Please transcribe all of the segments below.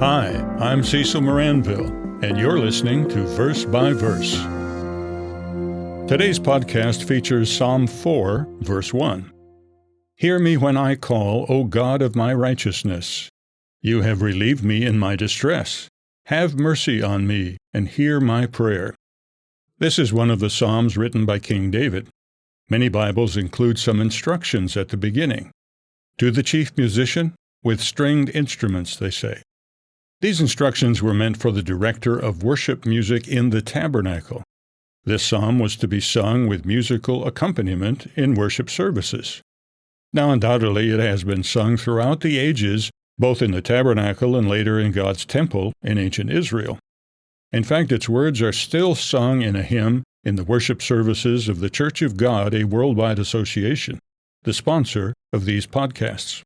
Hi, I'm Cecil Maranville, and you're listening to Verse by Verse. Today's podcast features Psalm 4, verse 1. Hear me when I call, O God of my righteousness. You have relieved me in my distress. Have mercy on me, and hear my prayer. This is one of the psalms written by King David. Many Bibles include some instructions at the beginning. To the chief musician, with stringed instruments, they say. These instructions were meant for the director of worship music in the tabernacle. This psalm was to be sung with musical accompaniment in worship services. Now, undoubtedly, it has been sung throughout the ages, both in the tabernacle and later in God's temple in ancient Israel. In fact, its words are still sung in a hymn in the worship services of the Church of God, a worldwide association, the sponsor of these podcasts.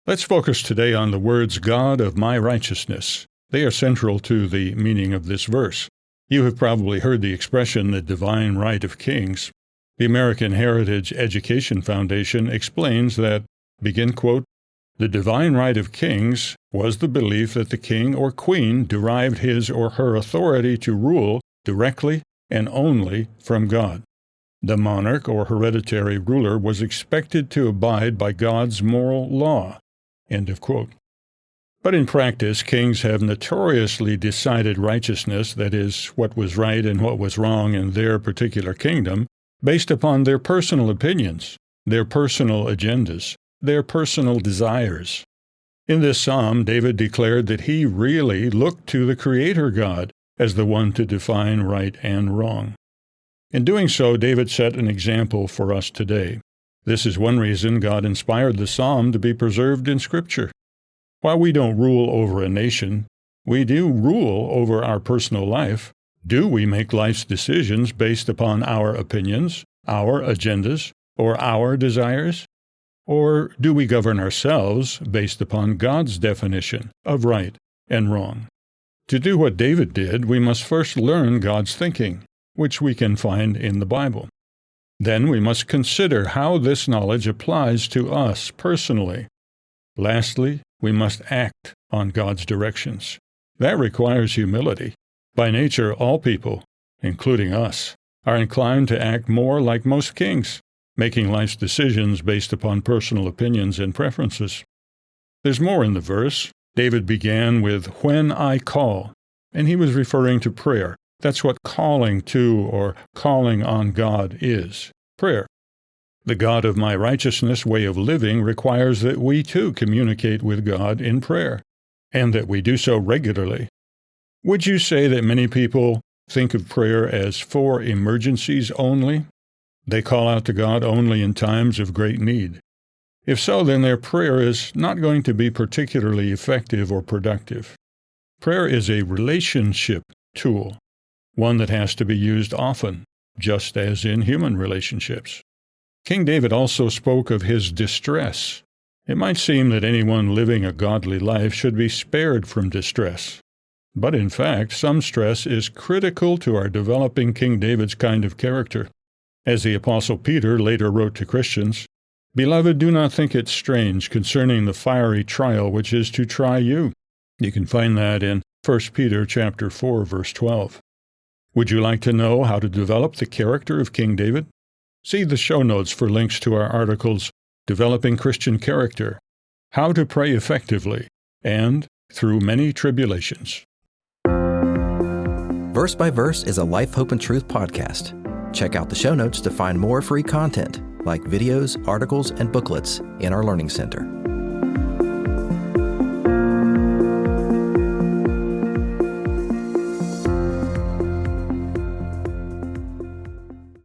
Let's focus today on the words, God of my righteousness. They are central to the meaning of this verse. You have probably heard the expression, the divine right of kings. The American Heritage Education Foundation explains that, begin quote, the divine right of kings was the belief that the king or queen derived his or her authority to rule directly and only from God. The monarch or hereditary ruler was expected to abide by God's moral law. End of quote. But in practice, kings have notoriously decided righteousness, that is, what was right and what was wrong in their particular kingdom, based upon their personal opinions, their personal agendas, their personal desires. In this psalm, David declared that he really looked to the Creator God as the one to define right and wrong. In doing so, David set an example for us today. This is one reason God inspired the psalm to be preserved in Scripture. While we don't rule over a nation, we do rule over our personal life. Do we make life's decisions based upon our opinions, our agendas, or our desires? Or do we govern ourselves based upon God's definition of right and wrong? To do what David did, we must first learn God's thinking, which we can find in the Bible. Then we must consider how this knowledge applies to us personally. Lastly, we must act on God's directions. That requires humility. By nature, all people, including us, are inclined to act more like most kings, making life's decisions based upon personal opinions and preferences. There's more in the verse. David began with, when I call, and he was referring to prayer. That's what calling to or calling on God is, prayer. The God of my righteousness way of living requires that we too communicate with God in prayer, and that we do so regularly. Would you say that many people think of prayer as for emergencies only? They call out to God only in times of great need. If so, then their prayer is not going to be particularly effective or productive. Prayer is a relationship tool, one that has to be used often, just as in human relationships. King David also spoke of his distress. It might seem that anyone living a godly life should be spared from distress. But in fact, some stress is critical to our developing King David's kind of character. As the Apostle Peter later wrote to Christians, Beloved, do not think it strange concerning the fiery trial which is to try you. You can find that in 1 Peter chapter 4, verse 12. Would you like to know how to develop the character of King David? See the show notes for links to our articles, Developing Christian Character, How to Pray Effectively, and Through Many Tribulations. Verse by Verse is a Life, Hope, and Truth podcast. Check out the show notes to find more free content, like videos, articles, and booklets in our Learning Center.